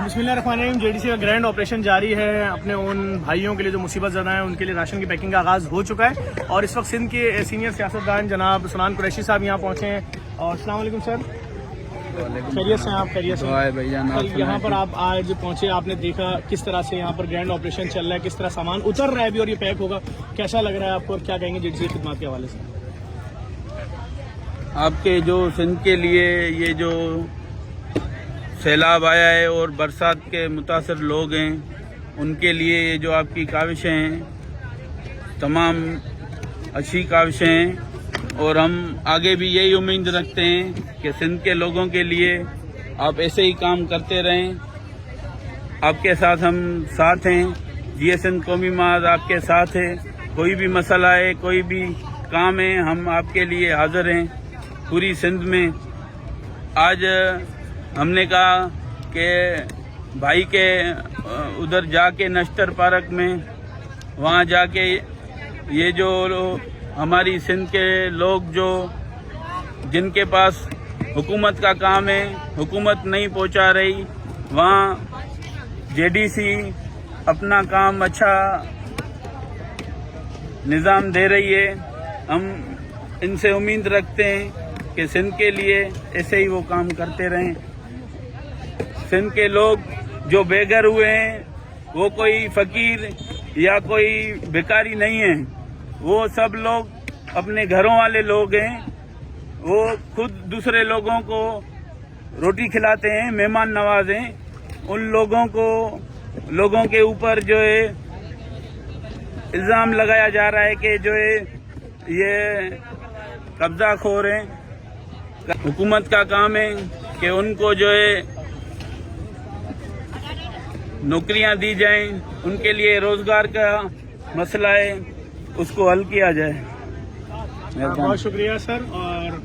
बिस्मिल्लाहिर्रहमानिर्रहीम। जेडीसी का grand operation जारी है। अपने उन भाइयों के लिए जो मुसीबत ज़दा हैं उनके लिए राशन की पैकिंग का आगाज़ हो चुका है और इस वक्त सिंध के सीनियर सियासतदान जनाब सुनान कुरैशी साहब यहाँ पहुँचे हैं। और अस्सलाम वालेकुम सर, खैरियत से हैं आप? खैरियत से हैं। यहाँ पर आप आज पहुँचे, आपने देखा किस तरह से यहाँ पर ग्रैंड ऑपरेशन चल रहा है, किस तरह सामान उतर रहा है अभी और ये पैक होगा, कैसा लग रहा है आपको और क्या कहेंगे जेडीसी की खिदमत के हवाले से? आपके जो सिंध के लिए ये जो सैलाब आया है और बरसात के मुतासर लोग हैं उनके लिए ये जो आपकी काविशें हैं तमाम अच्छी काविशें हैं और हम आगे भी यही उम्मीद रखते हैं कि सिंध के लोगों के लिए आप ऐसे ही काम करते रहें। आपके साथ हम साथ हैं, जीए सिंध कौमी माद आपके साथ है। कोई भी मसला है, कोई भी काम है, हम आपके लिए हाजिर हैं पूरी सिंध में। आज हमने कहा कि भाई के उधर जाके नश्तर पार्क में वहाँ जाके ये जो हमारी सिंध के लोग जो जिनके पास हुकूमत का काम है, हुकूमत नहीं पहुँचा रही, वहाँ जेडीसी अपना काम अच्छा निज़ाम दे रही है। हम इनसे उम्मीद रखते हैं कि सिंध के लिए ऐसे ही वो काम करते रहें। सिंध के लोग जो बेघर हुए हैं वो कोई फकीर या कोई भिखारी नहीं है, वो सब लोग अपने घरों वाले लोग हैं। वो खुद दूसरे लोगों को रोटी खिलाते हैं, मेहमान नवाज हैं। उन लोगों के ऊपर जो है इल्ज़ाम लगाया जा रहा है कि जो है ये कब्जा खोर हैं। हुकूमत का काम है कि उनको जो है नौकरियां दी जाएं, उनके लिए रोजगार का मसला है उसको हल किया जाए। बहुत शुक्रिया सर। और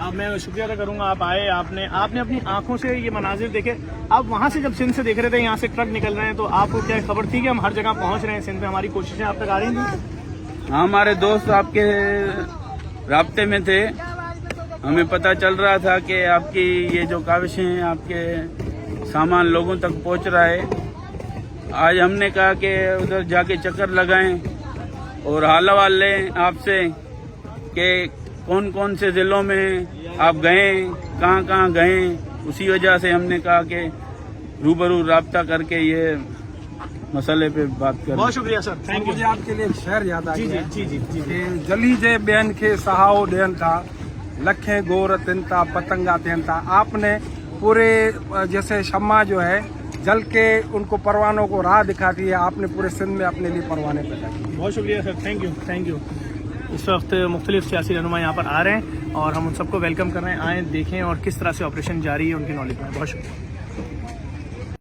अब मैं शुक्रिया अदा करूंगा, आप आए, आपने अपनी आंखों से ये मनाजिर देखे। आप वहां से जब सिंध से देख रहे थे यहाँ से ट्रक निकल रहे हैं तो आपको क्या खबर थी कि हम हर जगह पहुंच रहे हैं सिंध में, हमारी कोशिशें आप तक आ रही थी? हाँ, हमारे दोस्त आपके राब्ते में थे, हमें पता चल रहा था कि आपकी ये जो काविशें हैं, आपके सामान लोगों तक पहुंच रहा है। आज हमने कहा कि उधर जाके चक्कर लगाएं और हालवाल लें आपसे कि कौन कौन से जिलों में आप गए, कहाँ कहाँ गए। उसी वजह से हमने कहा कि रूबरू राब्ता करके ये मसले पे बात करें। बहुत शुक्रिया सर, थैंक यू। मुझे आपके लिए एक शहर याद आ गया। जी जी जी जी। जली जे बेन के सहाओ देन था, लखे गोर तिन था, पतंगा तिन था। आपने पूरे जैसे शम्मा जो है जल के उनको परवानों को राह दिखाती है, आपने पूरे सिंध में अपने लिए परवाने पैदा किए। बहुत शुक्रिया sir, thank you thank you. इस वक्त मुख्तलिफ सियासी रहनुमा यहाँ पर आ रहे हैं और हम उन सबको वेलकम कर रहे हैं। आएँ, देखें और किस तरह से ऑपरेशन जारी है उनकी नॉलेज में। बहुत शुक्रिया।